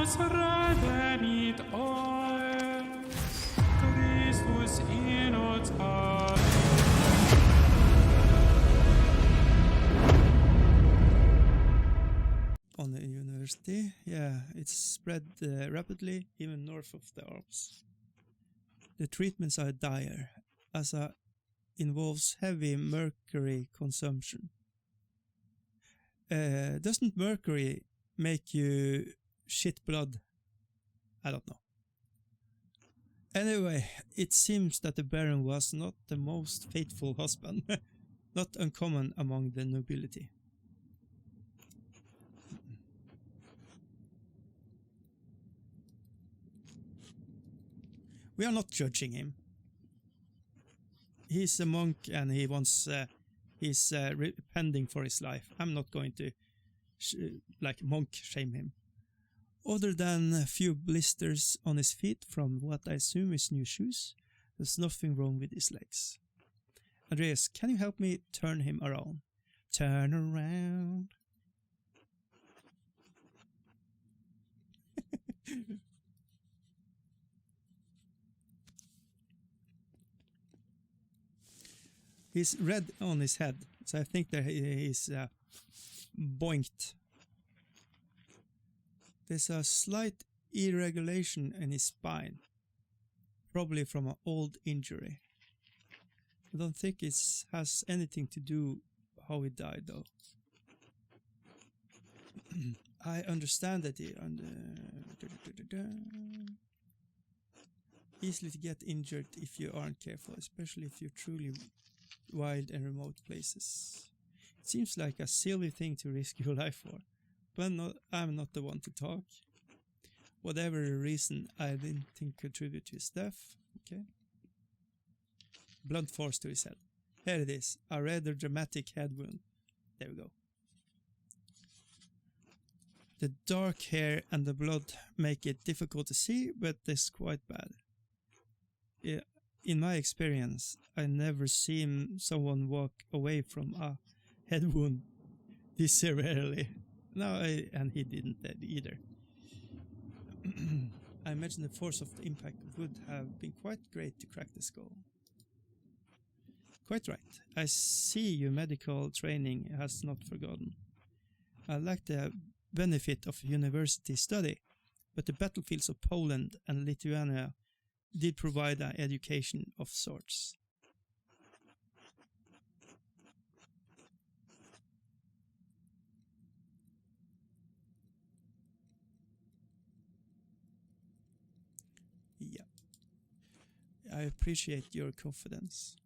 Christus redemit oes, Christus in ots On the university, yeah, it's spread rapidly, even north of the Alps. The treatments are dire, as involves heavy mercury consumption. Doesn't mercury make you shit blood? I don't know. Anyway, it seems that the Baron was not the most faithful husband, not uncommon among the nobility. We are not judging him. He's a monk and he wants, he's repenting for his life. I'm not going to, monk shame him. Other than a few blisters on his feet from what I assume is new shoes, there's nothing wrong with his legs. Andreas, can you help me turn him around? Turn around. He's red on his head, so I think that he's boinked. There's a slight irregulation in his spine, probably from an old injury. I don't think it has anything to do how he died, though. I understand that he easily to get injured if you aren't careful, especially if you're truly wild and remote places. It seems like a silly thing to risk your life for, but I'm not the one to talk. Whatever the reason, I didn't think contribute to his death. Okay. Blunt force to his head. Here it is, a rather dramatic head wound. There we go. The dark hair and the blood make it difficult to see, but it's quite bad. Yeah. In my experience, I never seen someone walk away from a head wound this severely. No, and he didn't either. I imagine the force of the impact would have been quite great to crack the skull. Quite right. I see your medical training has not forgotten. I like the benefit of university study, but the battlefields of Poland and Lithuania did provide an education of sorts. Yeah. I appreciate your confidence.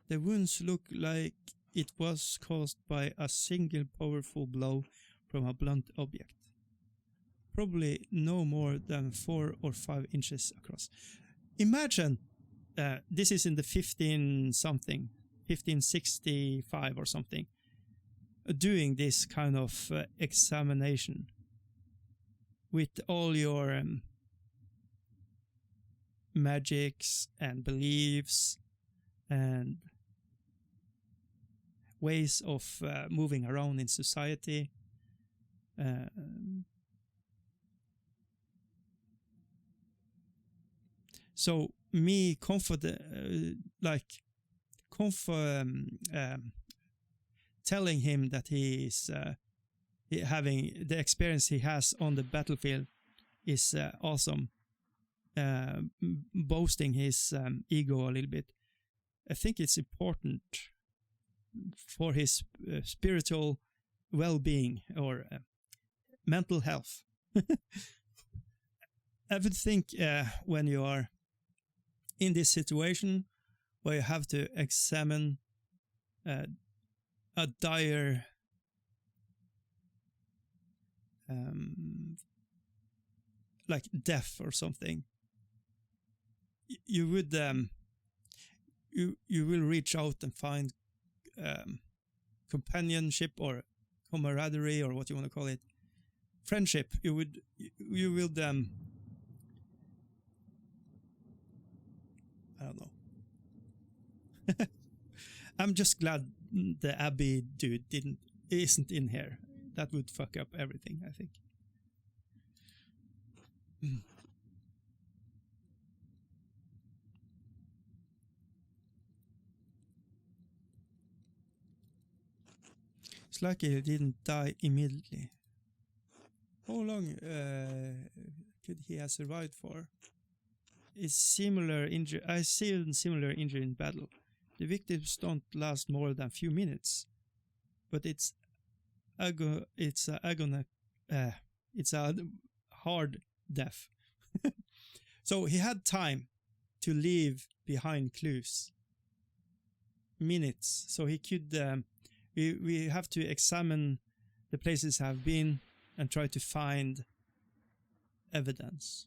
The wounds look like it was caused by a single powerful blow from a blunt object. Probably no more than 4 or 5 inches across. Imagine, this is in the 1565 or something, doing this kind of examination with all your magics and beliefs and ways of moving around in society. So me telling him that he is having the experience he has on the battlefield is awesome. Boasting his ego a little bit. I think it's important for his spiritual well-being or mental health. I would think when you are in this situation where you have to examine a dire like death or something, you would you will reach out and find companionship or camaraderie or what you want to call it, friendship. You will I don't know. I'm just glad the Abbey dude isn't in here. That would fuck up everything, I think. It's like he didn't die immediately. How long could he have survived for? It's similar injury. I've seen similar injury in battle. The victims don't last more than a few minutes, but it's a hard death. So he had time to leave behind clues. Minutes. So he could. We have to examine the places have been and try to find evidence.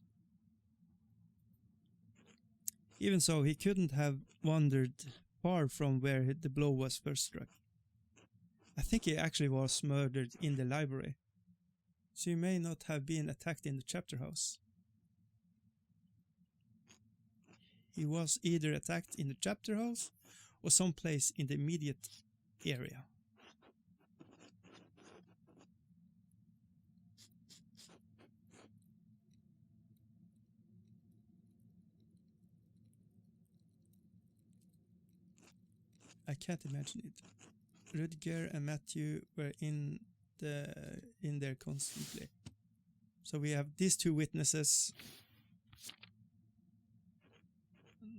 Even so, he couldn't have wandered far from where the blow was first struck. I think he actually was murdered in the library, so he may not have been attacked in the chapter house. He was either attacked in the chapter house or someplace in the immediate area. I can't imagine it. Rutger and Matthew were in there constantly. So we have these two witnesses.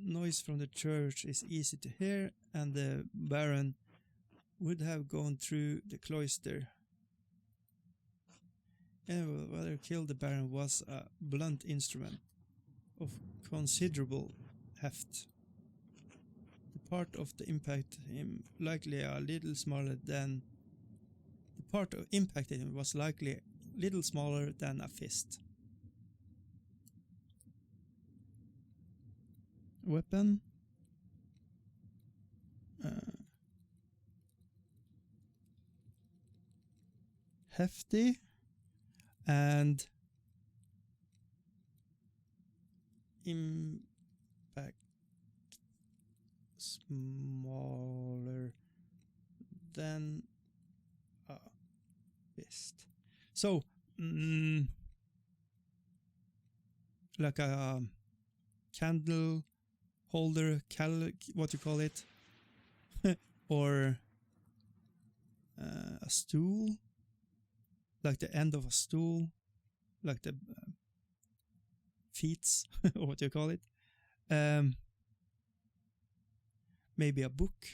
Noise from the church is easy to hear, and the Baron would have gone through the cloister. Anyway, whether killed the Baron was a blunt instrument of considerable heft. The part of the impact him likely a little smaller than the part of impacted him was likely a little smaller than a fist. Weapon. Hefty and impact smaller than a fist. So like a candle holder, what you call it, or a stool, like the end of a stool, like the feet, or what you call it. Maybe a book.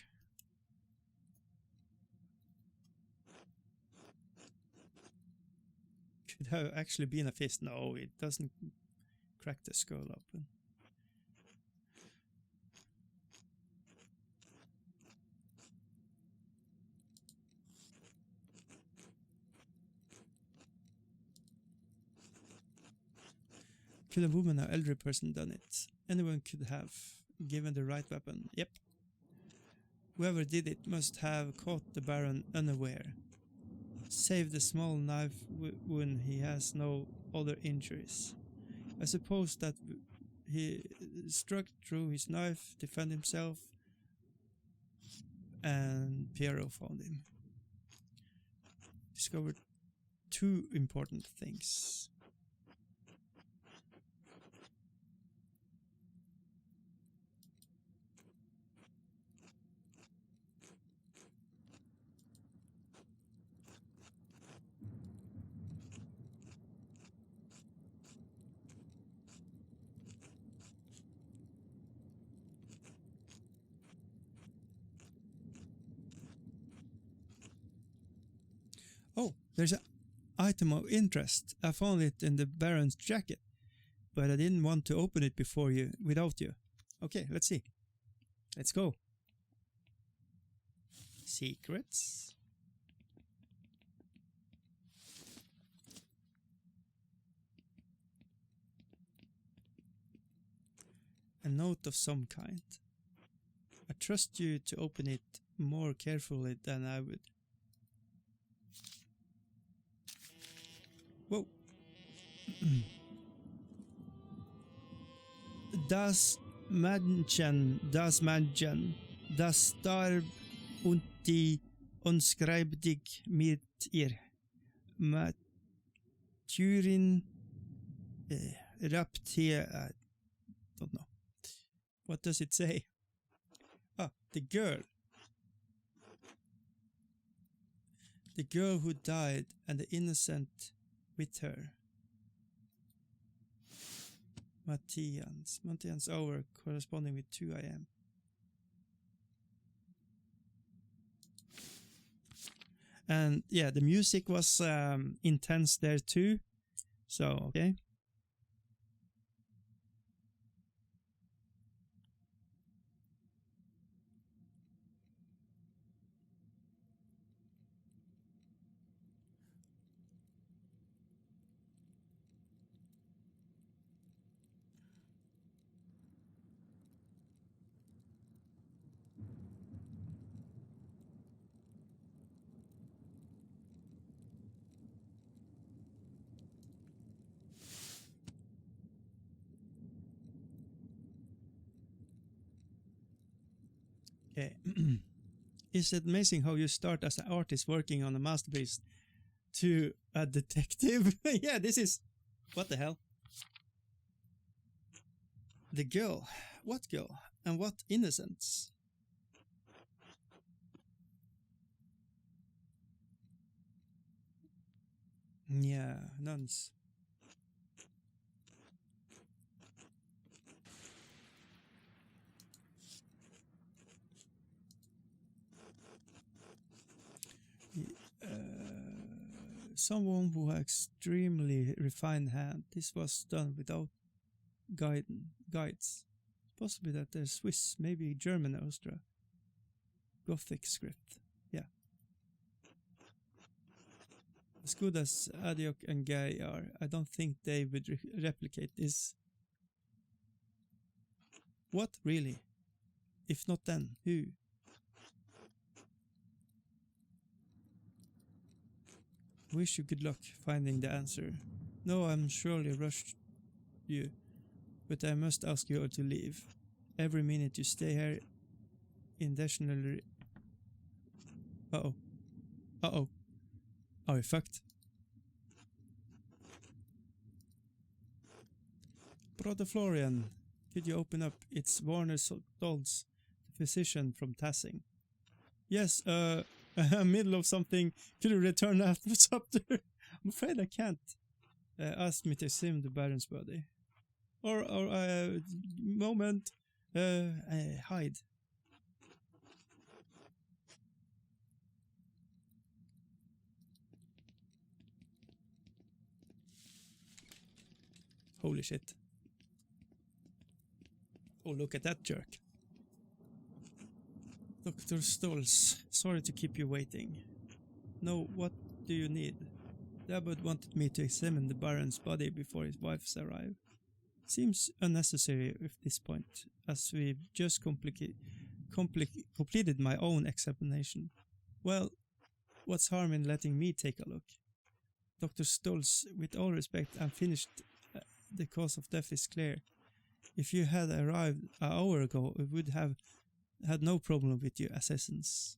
Could have actually been a fist. No, it doesn't crack the skull open. Could a woman or elderly person done it? Anyone could have, given the right weapon. Yep. Whoever did it must have caught the Baron unaware. Save the small knife wound, he has no other injuries. I suppose that he struck through his knife, defend himself, and Piero found him. Discovered two important things. Oh, there's an item of interest. I found it in the Baron's jacket, but I didn't want to open it without you. Okay, let's see. Let's go. Secrets. A note of some kind. I trust you to open it more carefully than I would. Whoa. Das Mädchen, das starb und die unschreib dich mit ihr. Maturin, Raptia, I don't know. What does it say? Ah, the girl. The girl who died and the innocent with her. Matthians hour corresponding with 2 a.m. And yeah, the music was intense there too. So, okay. Okay. It's amazing how you start as an artist working on a masterpiece to a detective. Yeah, this is... What the hell? The girl. What girl? And what innocence? Yeah, nuns. Someone who had extremely refined hand. This was done without guides. Possibly that they're Swiss, maybe German or Austria. Gothic script. Yeah. As good as Adiok and Guy are, I don't think they would replicate this. What? Really? If not then, who? Wish you good luck finding the answer. No, I'm surely rushed you, but I must ask you to leave. Every minute you stay here indefinitely. Uh-oh. Uh-oh. Are we fucked? Brother Florian, could you open up? It's Warner Stoltz, physician from Tassing. Yes, middle of something. Could you return after what's up there? I'm afraid I can't. Ask me to sim the Baron's body. Or moment. Hide. Holy shit. Oh, look at that jerk. Dr. Stolz, sorry to keep you waiting. No, what do you need? The abbot wanted me to examine the Baron's body before his wife's arrive. Seems unnecessary at this point, as we've just completed my own examination. Well, what's harm in letting me take a look? Dr. Stolz, with all respect, I'm finished. The cause of death is clear. If you had arrived an hour ago, we would have had no problem with you assassins.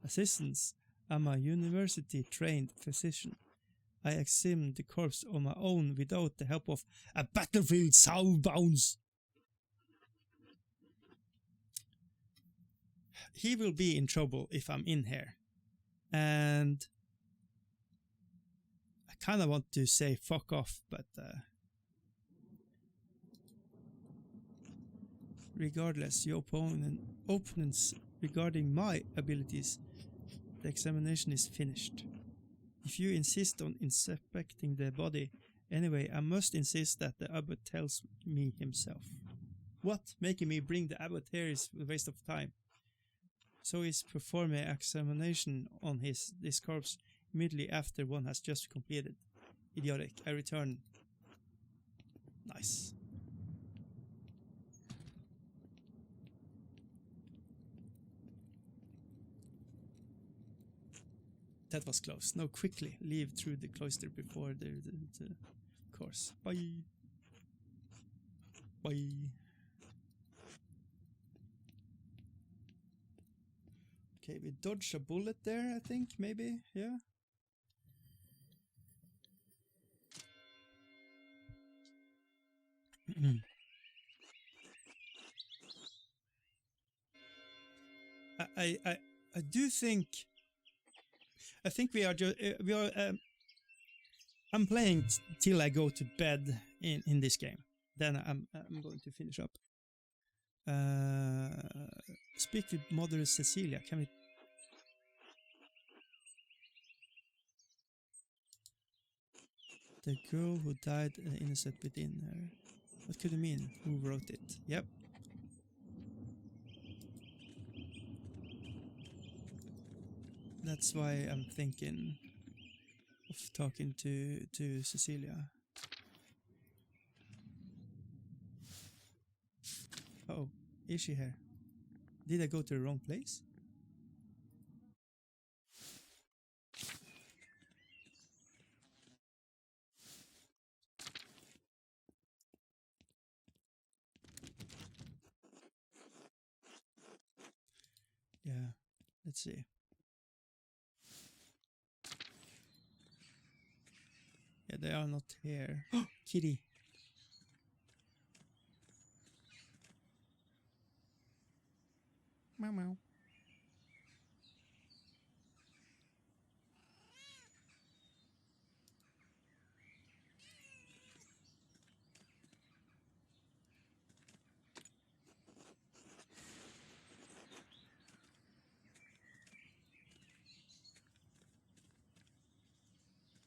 Assassins? I'm a university-trained physician. I examined the corpse on my own without the help of a battlefield soundbounds. He will be in trouble if I'm in here. And I kind of want to say fuck off, but regardless, your opponents regarding my abilities, the examination is finished. If you insist on inspecting the body, anyway, I must insist that the abbot tells me himself. What? Making me bring the abbot here is a waste of time. So he's performing an examination on this corpse immediately after one has just completed. Idiotic. I return. Nice. That was close. Now quickly leave through the cloister before the course. Bye. Bye. Okay, we dodged a bullet there, I think, maybe, yeah. I do think. I think we are just I'm playing till I go to bed in this game. Then I'm going to finish up. Speak with Mother Cecilia. Can we? The girl who died, innocent within her. What could it mean? Who wrote it? Yep. That's why I'm thinking of talking to Cecilia. Oh, is she here? Did I go to the wrong place? Yeah, let's see. Yeah, they are not here. Kitty. Meow meow.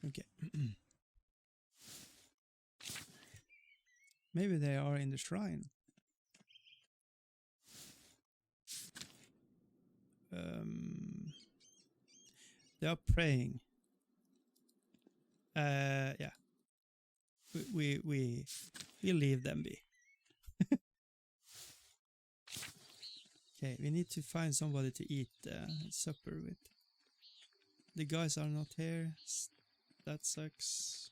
Okay. Maybe they are in the shrine. They are praying. Yeah. We leave them be. Okay, we need to find somebody to eat supper with. The guys are not here. That sucks.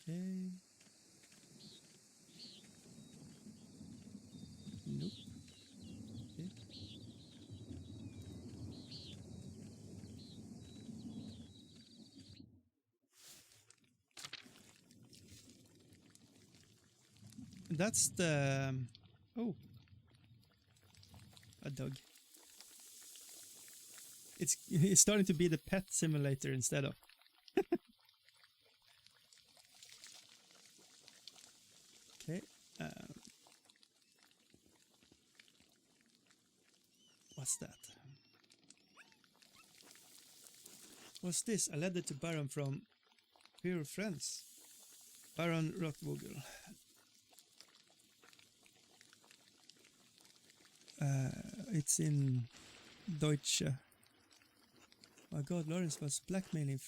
Okay. Nope. Okay. That's the... oh. A dog. It's starting to be the pet simulator instead of... Okay. What's that? What's this? A letter to Baron from Pure Friends. Baron Rothvogel. It's in Deutsche. My God, Lawrence was blackmailing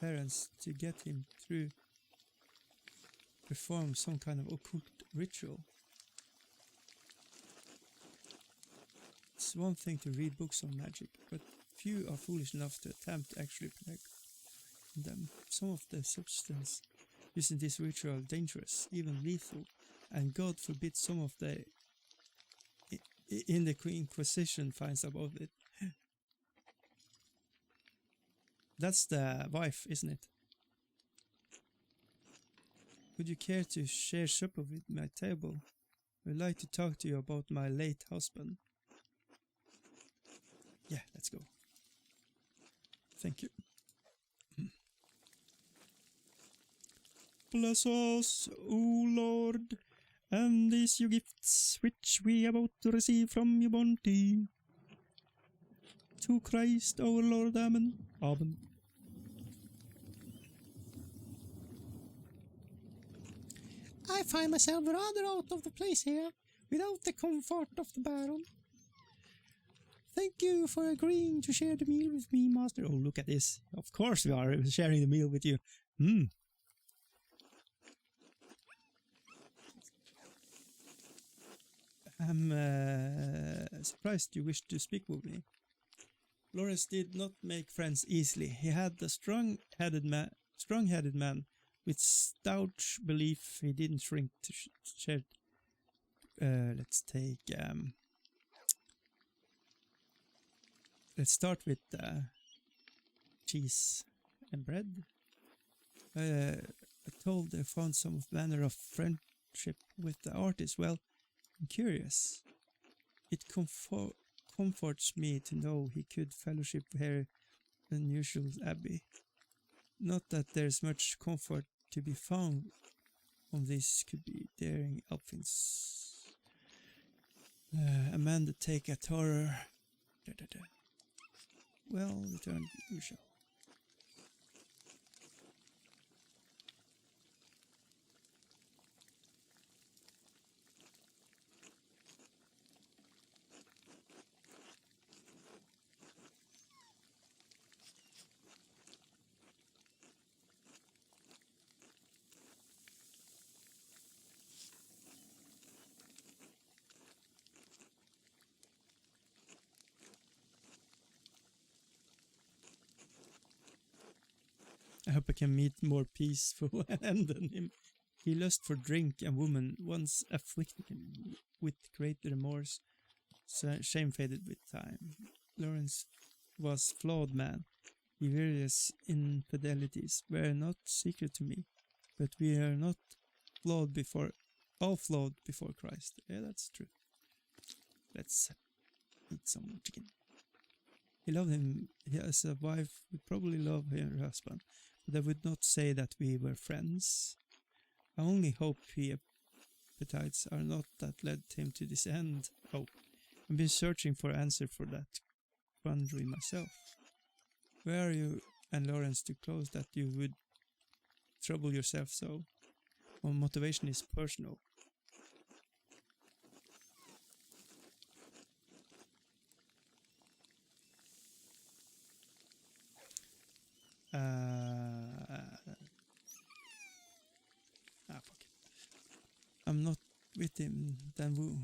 parents to get him to perform some kind of occult ritual. It's one thing to read books on magic, but few are foolish enough to attempt to actually protect them. Some of the substance used in this ritual are dangerous, even lethal, and God forbid some of the in the Inquisition finds about it. That's the wife, isn't it? Would you care to share supper with my table? I'd like to talk to you about my late husband. Yeah, let's go. Thank you. Bless us, O Lord, and these your gifts which we are about to receive from your bounty. To Christ our Lord, Amen. Amen. I find myself rather out of the place here, without the comfort of the Baron. Thank you for agreeing to share the meal with me, Master. Oh, look at this. Of course we are sharing the meal with you. I'm surprised you wish to speak with me. Lawrence did not make friends easily. He had a strong-headed man with stout belief. He didn't shrink to share. Let's take... let's start with cheese and bread. A told they found some manner of friendship with the artist. Well, I'm curious. It comforts me to know he could fellowship here in usual abbey. Not that there's much comfort to be found on these could be daring outfits. Amanda take a horror. Well, return we shall. I hope I can meet more peaceful end than him. He lust for drink and woman, once afflicted him with great remorse. Shame faded with time. Lawrence was flawed man. His various infidelities were not secret to me, but we are not all flawed before Christ. Yeah, that's true. Let's eat some chicken. He loved him. He as a wife would probably love her husband. But I would not say that we were friends. I only hope his appetites are not that led him to this end. Oh, I've been searching for an answer for that quandary myself. Where are you and Lawrence too close that you would trouble yourself so? My motivation is personal. Fuck it. I'm not with him, then woo.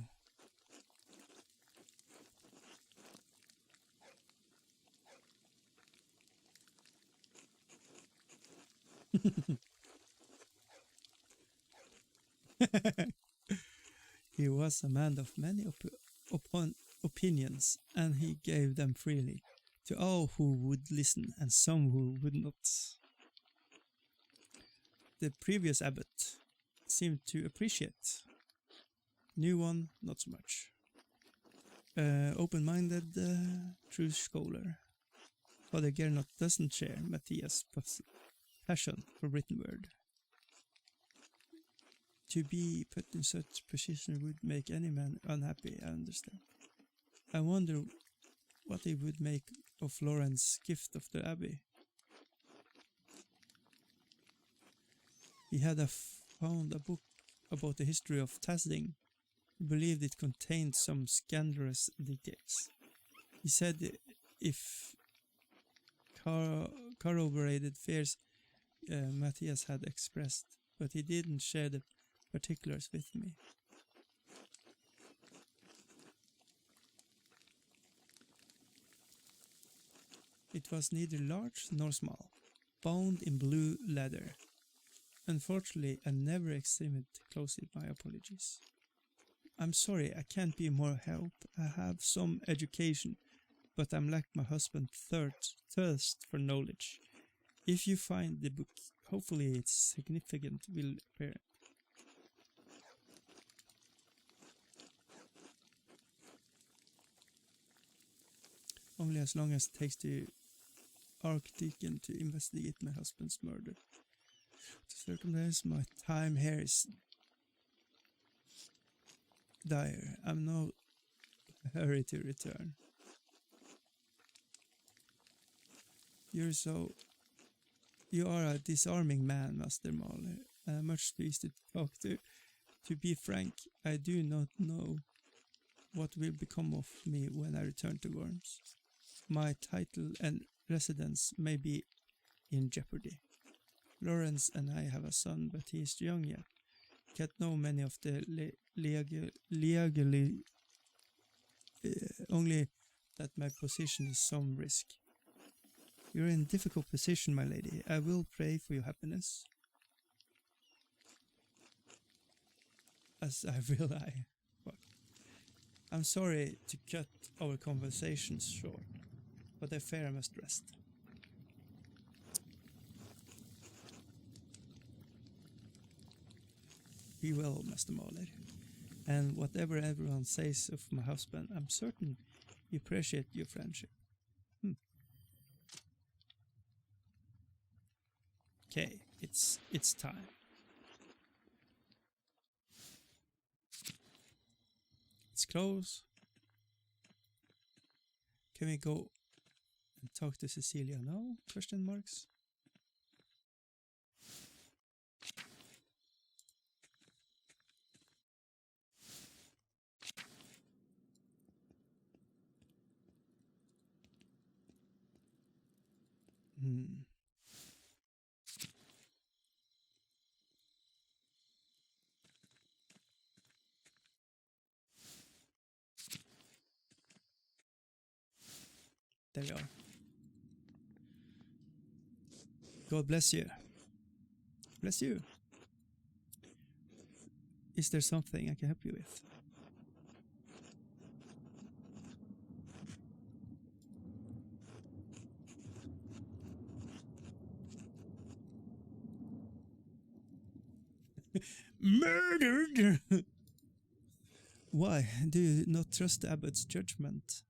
He was a man of many opinions, and he gave them freely to all who would listen and some who would not. The previous abbot seemed to appreciate. New one, not so much. Open-minded, true scholar. Father Gernot doesn't share Matthias' passion for written word. To be put in such position would make any man unhappy, I understand. I wonder what he would make of Lawrence's gift of the abbey. He had found a book about the history of Tasding. He believed it contained some scandalous details. He said if corroborated fears Matthias had expressed, but he didn't share the particulars with me. It was neither large nor small, bound in blue leather. Unfortunately, I never examined it closely. My apologies. I'm sorry, I can't be more help. I have some education, but I'm like my husband, thirst for knowledge. If you find the book, hopefully it's significant will appear. Only as long as it takes the Archdeacon to investigate my husband's murder. To circumvent my time here is dire. I'm no hurry to return. You are a disarming man, Master Maler, and I'm much pleased to talk to. To be frank, I do not know what will become of me when I return to Worms. My title and residence may be in jeopardy. Lawrence and I have a son, but he is young yet. Can't know many of the legally only that my position is some risk. You're in a difficult position, my lady. I will pray for your happiness. As I will I. Well, I'm sorry to cut our conversations short, but I fear I must rest. Be well, Master Maler. And whatever everyone says of my husband, I'm certain you appreciate your friendship. Okay, it's time. It's close. Can we go and talk to Cecilia now? Question marks. There we are. God bless you. Bless you. Is there something I can help you with? Murdered! Why do you not trust the abbot's judgment?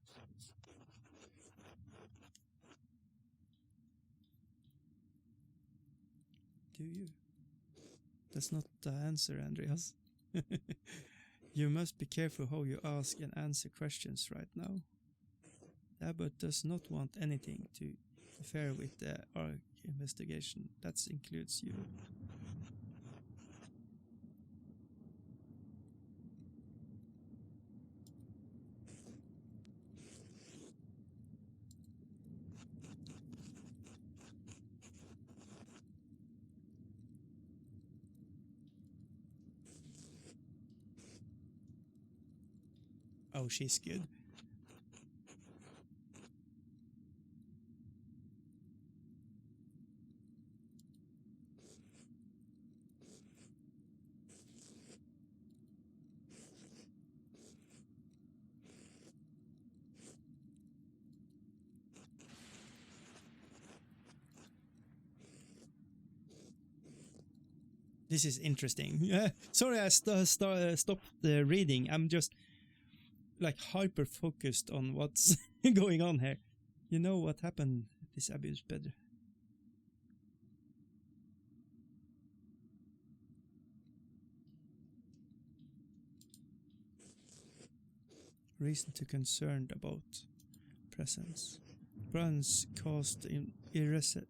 Do you? That's not the answer, Andreas. You must be careful how you ask and answer questions right now. The abbot does not want anything to interfere with the ARC investigation. That includes you. Oh, she's good. This is interesting. Sorry, I stopped reading. I'm just like hyper focused on what's going on here. You know what happened? This abuse better. Reason to concerned about presence. Bronze caused irreversible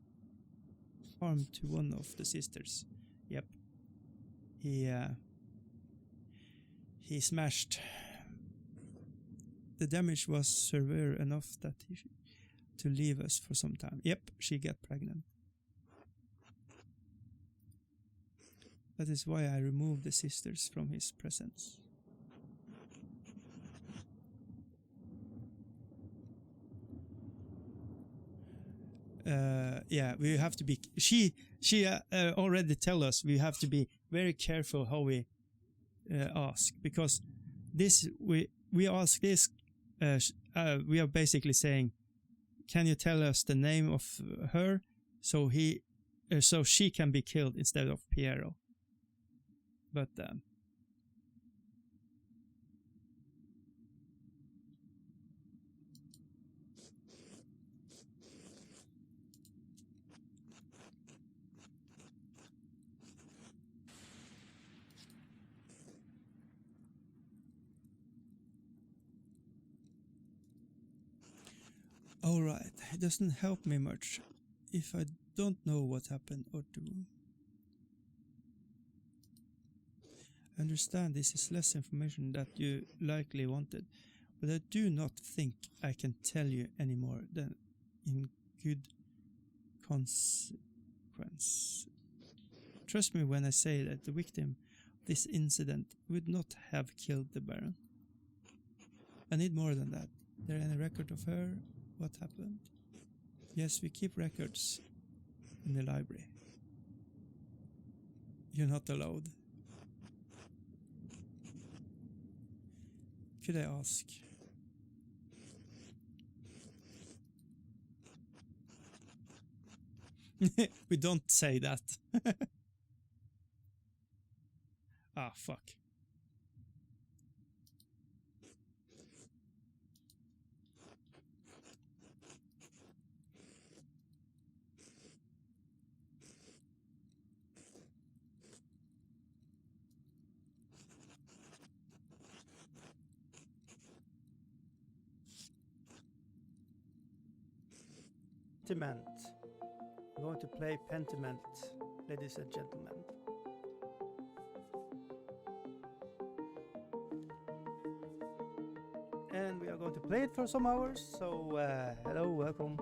harm to one of the sisters. Yep. He smashed. The damage was severe enough that to leave us for some time. Yep, she got pregnant. That is why I removed the sisters from his presence. Yeah, we have to be. She already tell us we have to be very careful how we ask, because this we ask this. We are basically saying, can you tell us the name of her so she can be killed instead of Piero? But alright, it doesn't help me much if I don't know what happened or do. I understand this is less information that you likely wanted, but I do not think I can tell you any more than in good consequence. Trust me when I say that the victim of this incident would not have killed the Baron. I need more than that. Is there any record of her? What happened? Yes, we keep records in the library. You're not allowed. Could I ask? We don't say that. Ah, fuck. Pentiment. I'm going to play Pentiment, ladies and gentlemen. And we are going to play it for some hours, so hello, welcome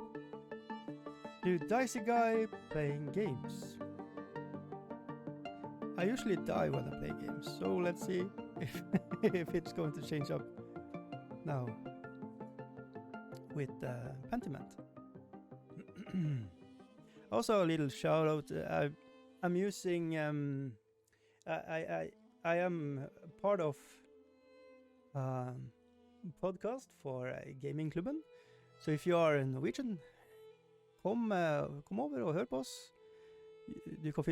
to DiCEYGUY playing games. I usually die when I play games, so let's see if it's going to change up now with Pentiment. Also, a little shout out. I'm using. I am part of podcast for Gaming Klubben. So if you are Norwegian, kom over og hør på oss. Du kan finne